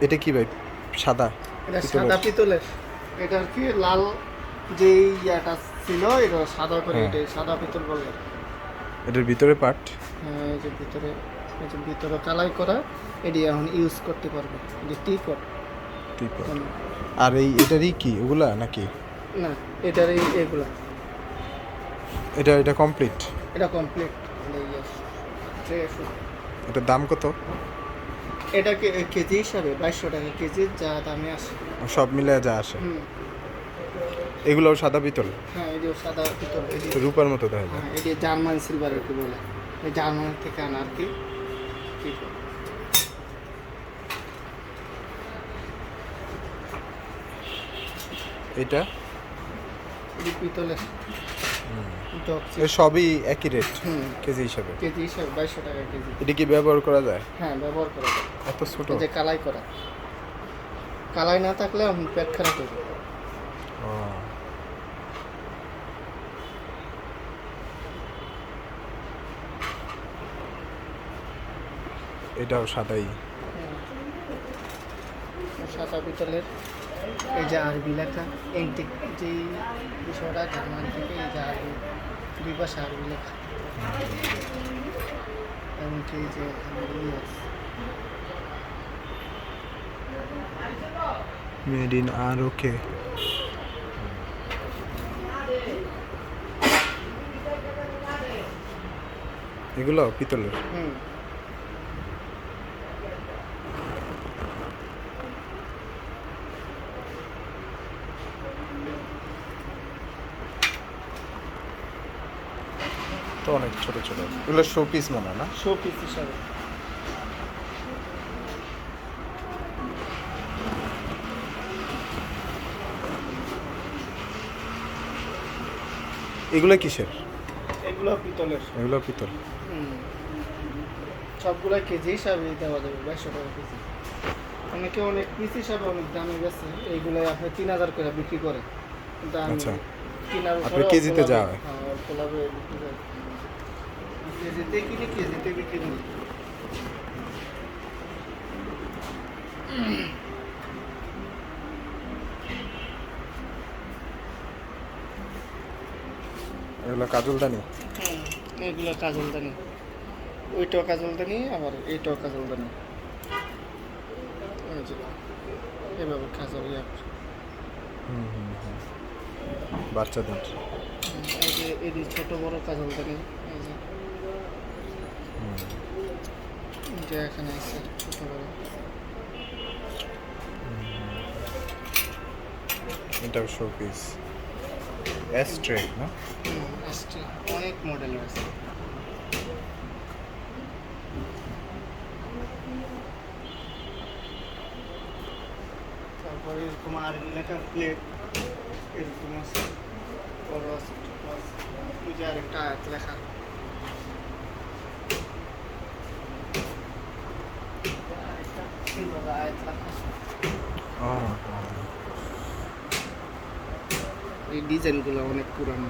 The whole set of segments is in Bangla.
এটা কি ভাই? সাদা? এটা সাদা পিতলের। এটা আর কি লাল যে ইয়াটা ছিল এটা সাদা করে, এটা সাদা পিতল বলে। এটার ভিতরে পার্ট? হ্যাঁ, এই যে ভিতরে, এই যে ভিতরে কালাই করা, এটি এখন ইউজ করতে পারবে। যে টিপট। আর এটারই কি ওগুলা নাকি? না, এটার এগুলা। এটা কমপ্লিট? এটা কমপ্লিট। এটার দাম কত? এটা কেজি হিসাবে 2200 টাকা কেজি, যা দামে আসে। সব মিলে যা আসে। এগুলোও সাদা পিতল? হ্যাঁ, এটিও সাদা পিতল। রূপার মতো দেখা যায়। হ্যাঁ, এটি জার্মান সিলভার আর কি বলে। এই জার্মান থেকে আনা আর কি। এটা পিতলের। সবই একই রেট কেজি হিসাবে? কেজি হিসাবে 2200 টাকা কেজি। এটা কি ব্যবহার করা যায়? হ্যাঁ, ব্যবহার করা যায়। এত ছোট? যে কালাই করা, কালাই না থাকলে পেট খারাপ হবে। এটাও সাদাই? সাদা পিতলের। এই যে আরবি লেখা এন্টিক, যে বিষয়টা জার্মান থেকে, এই যে আরবি, দুই পাশে আরবি লেখা। এমনকি যে মেড ইন আর ওকে। এগুলো পিতলের? তো অনেক ছোট ছোট। এগুলো শোপিস মনে হয় না? শোপিস হিসাবে। এগুলো কিসের? এগুলো পিতলের। এগুলো পিতল? সবগুলো কেজি হিসাবে দেওয়া যাবে 2200 টাকা কেজি। অনেকে অনেক পিস হিসাবে অনেক দামে গেছে। এইগুলো আপনি 3000 করে বিক্রি করে। কিন্তু আমি কেনার উপরে কেজিতে যাওয়া হয়? কেজিতে কিনে কেজিতে বিক্রি করি। এগুলো কাজলদানি? এগুলো কাজলদানি। ওইটাও কাজলদানি, আবার এইটাও কাজলদানি। এভাবে কাজল বাচ্চাদের? এই যে এই ছোট বড় কাজলদানি। এই যে এখানে আছে ছোট বড়। এটাও শোপিস। এস্ট্রে না? এস্ট্রে অনেক মডেল আছে। তারপরে এরকম আর লেখা প্লেট এরকম আছে, বড় আছে, ছোট আছে। ওই যে আরেকটা আয়াত লেখা। আয়াত লেখা। এই ডিজাইনগুলো অনেক পুরানো।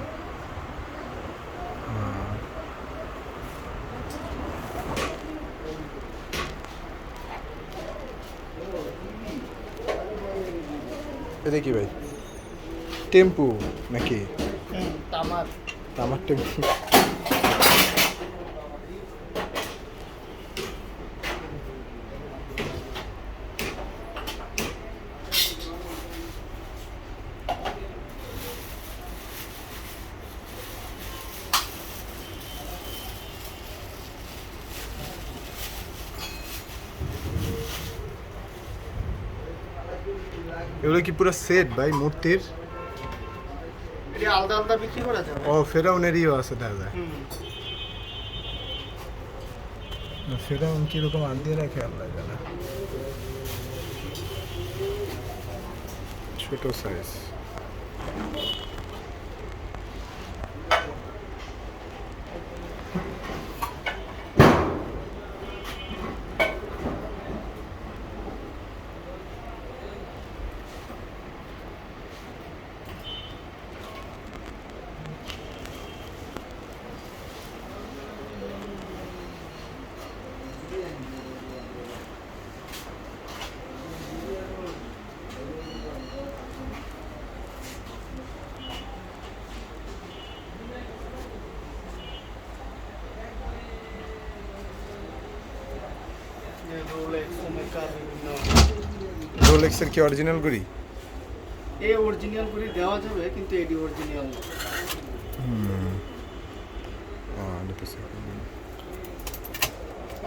এটা কি ভাই? টেম্পু নাকি? তামার। তামার টেম্পু? এগুলো কি পুরো সেট ভাই মূর্তির? এটা আলাদা আলাদা বিক্রি করা যাবে। ও ফেরাউনেরইও আছে দেখা যায়। ফেরাউন কিরকম আন দিয়ে রাখে আল্লাহ জানে। ছোট সাইজ। রোলেক্স ওমেকা বিভিন্ন রোলেক্সের কি অরিজিনাল ঘড়ি? এই অরিজিনাল করে দেওয়া যাবে কিন্তু এডি অরিজিনাল না।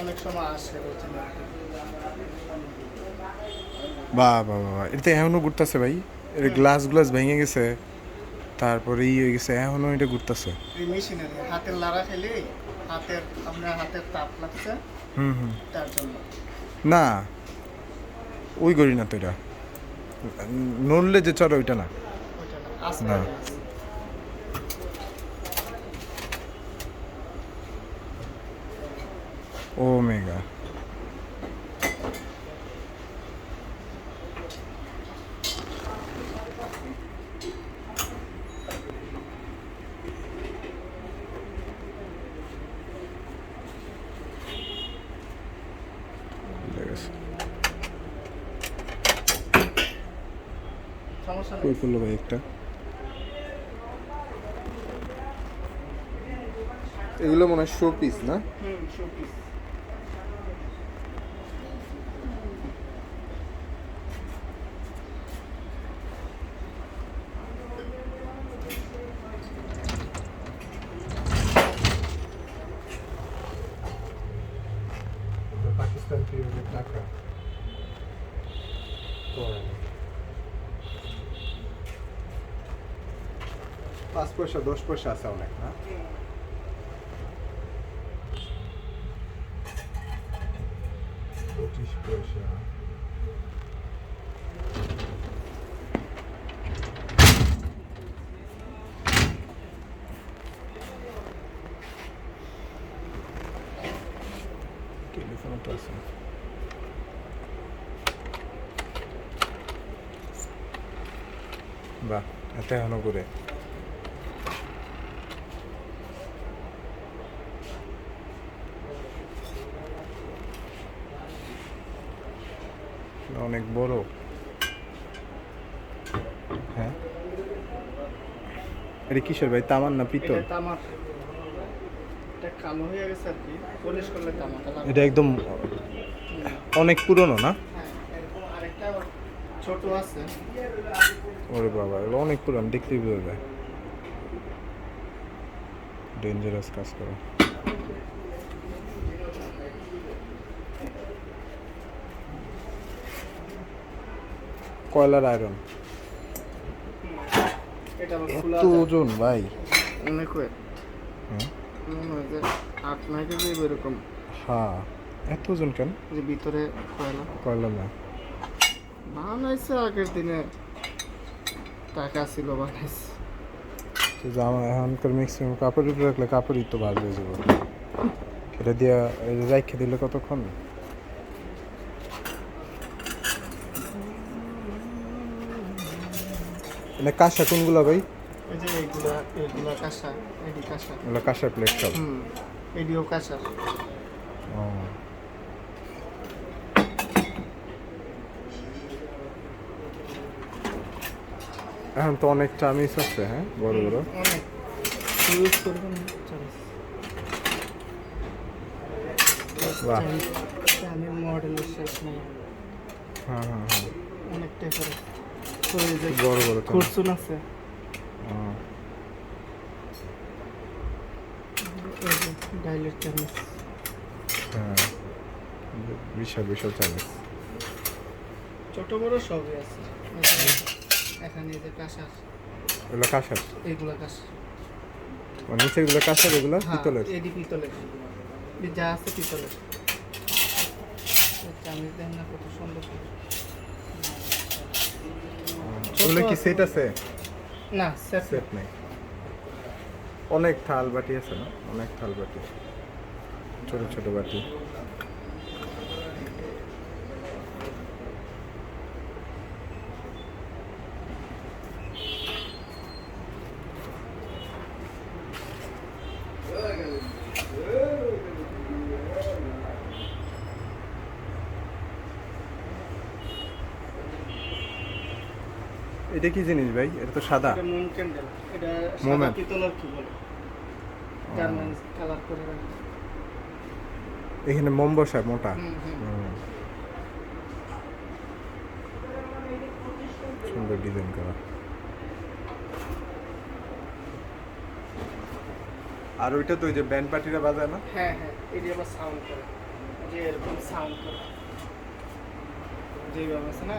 অনেক সময় আসে অরিজিনাল। বাহ বাহ বাহ, এটা তো এখনো ঘুরতেছে ভাই। এর গ্লাস ভেঙে গেছে, তারপরে হয়ে গেছে, এখনো এটা ঘুরতেছে। এই মেশিনারি হাতের লাড়া খেলে আপনার হাতের তাপ লাগছে তার জন্য। না ওই ঘড়ি না তো, এটা নড়লে যে চড়ে ওইটা না। ওইটা না, আস্তে না। আছে। ওমেগা সমস্যা কই নেই। করলো ভাই একটা? এগুলো মনে হয় শো পিস না? শোপিস। পাকিস্তান পিরিয়ডের টাকা। 5 পয়সা 10 পয়সা আছে অনেক না? পঁচিশ পয়সা। টেলিফোন তো আছে। বাহ, এত এখনো করে। অনেক বড়। হ্যাঁ, এটা কিসের ভাই, তামার না পিতল? এটা তামার। এটা কালো হয়ে গেছে আর কি, পলিশ করলে তামাটা লাগবে। এটা একদম অনেক পুরনো না? হ্যাঁ, এরকম আরেকটা ছোট আছে। ওরে বাবা, এগুলো অনেক পুরনো, দেখতেই বোঝা যায়। ডেঞ্জারাস কাজ করে। কয়লার আয়রন। এটা আবার এত খোলা যায়। ওজন ভাই। অনেক ওয়েট। হ্যাঁ 8-9 কেজি এরকম। হ্যাঁ, এত ওজন কেন? যে ভিতরে কয়লা কয়লা না। বানাইছে আগের দিনে, টাকা ছিল বানাইছে। তো জামা এখনকার ম্যাক্সিমাম কাপড় উপরে রাখলে কাপড়ই তো ভালো হয়ে যাবে। এটা দিয়ে রাখে দিলে কতক্ষণ? এটা কাঁসা কোনগুলো ভাই? এই যে এইগুলা কাঁসা, এডি কাঁসা। এগুলো কাঁসার প্লেট সব। এডিও কাঁসা। ও, এখন তো অনেক চামিচ আছে, হ্যাঁ বড় বড়। অনেক ইউজ করবেন চামিচ। বাহ। চামিচ মডেলের শেষ নেই। হ্যাঁ হ্যাঁ হ্যাঁ, অনেক টাইপের। তো এই যে বড় বড় চামিচ। খুরসুন আছে। ও, এই যে ডাইলের চামিচ। হ্যাঁ, বিশাল বিশাল চামিচ। ছোট বড় সবই আছে। এখানে এই যে কাঁসার, এগুলো কাঁসার, এইগুলা কাঁসা। মানে নিচে এগুলো কাঁসার, এগুলো পিতলের। এডি পিতলের। এই যা আছে পিতলের। চামিচ দেন না কত সুন্দর। এগুলো কি সেট আছে? না, সেট সেট নেই। অনেক থাল বাটি আছে না? অনেক থাল বাটি, ছোট ছোট বাটি। এটা কি জিনিস ভাই? এটা তো সাদা। এটা মুন ক্যান্ডেল। এটা সাদা মোমেন্ট। পিতলের কি বলে, জার্মান কালার করে রাখে। এখানে মোম বসায় মোটা। হুম, হুম। হুম। সুন্দর ডিজাইন করা। আর ওইটা তো ওই যে ব্যান্ড পার্টিরা বাজায় না? হ্যাঁ হ্যাঁ, এটি আবার সাউন্ড করে, যে এরকম সাউন্ড করে যেভাবে আছে না,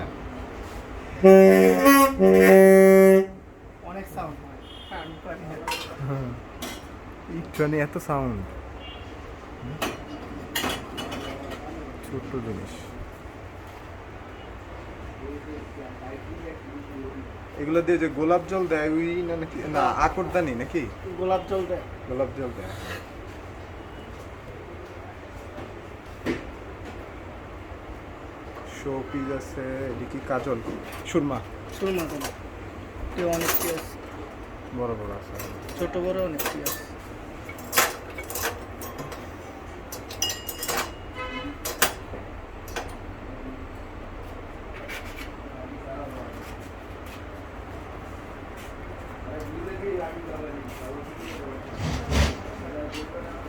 অনেক সাউন্ড হয়। হ্যাঁ, আমি পারি না। ইট্রানি এত সাউন্ড, ছোট্ট জিনিস। এগুলো দিয়ে যে গোলাপ জল দেয় ওই না নাকি, না আকরদানি নাকি? গোলাপ জল দেয়, গোলাপ জল দেয়। শো পিস আছে, এদিকে কাজল, সুরমা সুরমা কেন, এটি অনেক কি আছে, বড় বড় আছে, ছোট বড় অনেক কি আছে।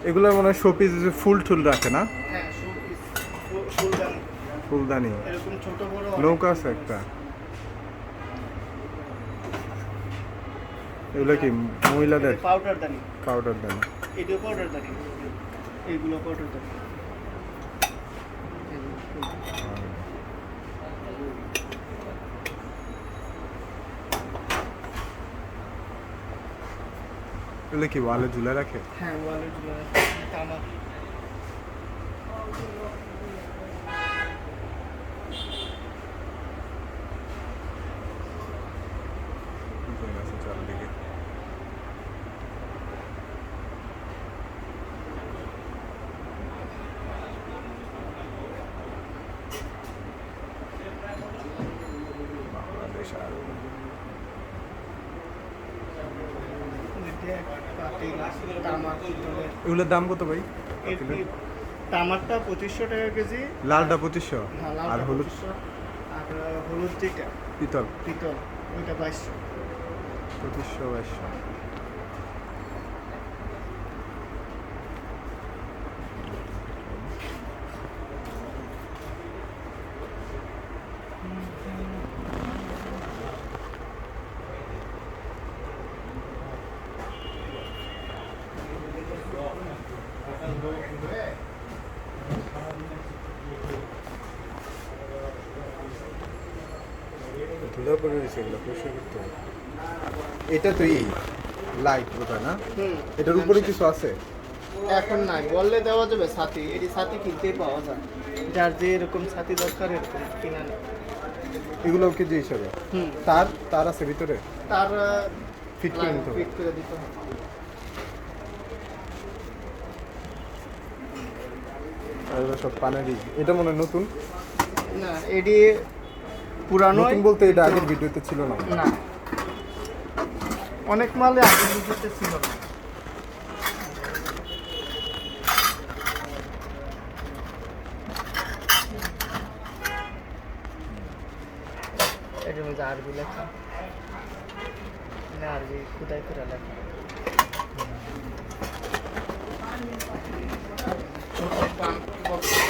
এগুলো মনে হয় শো পিস, ফুল টুল রাখে না? হ্যাঁ, শোপিস, ফুলদানি, ফুলদানি। এরকম ছোট বড় নৌকা আছে একটা। এগুলো কি মহিলাদের? পাউডার দানি, পাউডার দানি। এটিও পাউডার দানি, এইগুলো পাউডার দানি। এগুলো কি ওয়ালে ঝুলে রাখে? হ্যাঁ, ওয়ালে ঝুলে তামা। ডিজাইন আছে চারদিকে। বাংলাদেশ আর তামা, পিতলের। এগুলোর দাম কত ভাই? তামারটা 2500 টাকা কেজি, লালটা 2500, হ্যাঁ, আর লালটা হলুদ 2500, আর হলুদ যেটা পিতল পিতল ওইটা 2200। 2500-2200। ধুলা পড়ে রয়েছে, এগুলো পরিষ্কার করতে হবে। এটা তো এই লাইট বোধহয় না? এটার উপরে কিছু আছে? এখন নাই, বললে দেওয়া যাবে ছাতি, এটি ছাতি কিনতেই পাওয়া যায়, যার যে এরকম ছাতি দরকার এরকম কিনা নেই। এগুলো কেজি হিসাবে? তার তার আছে ভিতরে, তার ফিট করে নিতে হবে। ফিট করে দিতে হবে। আর এগুলো সব পানেরই। এটা মনে হয় নতুন? না, এটি পুরানো। নতুন বলতে এটা আগের ভিডিওতে ছিল না? না, অনেক মালে আগের ভিডিওতে ছিল না। এটার মধ্যে আরবি লেখা, আরবি কোথায় করে লেখা।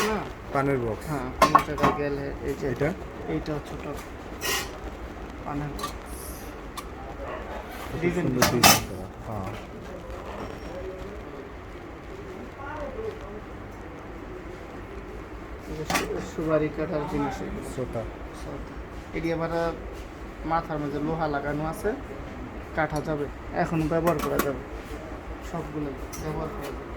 না, পানের বক্স। হ্যাঁ, কোনো জায়গায় গেলে এই যে এটা এইটা ছোট পানের খুব ডিজাইন। সুন্দর ডিজাইন করা। হ্যাঁ, সুপারি কাঠার জিনিস, সোটা। এটি আবার মাথার মধ্যে লোহা লাগানো আছে, কাটা যাবে, এখন ব্যবহার করা যাবে, সবগুলো ব্যবহার করা যাবে।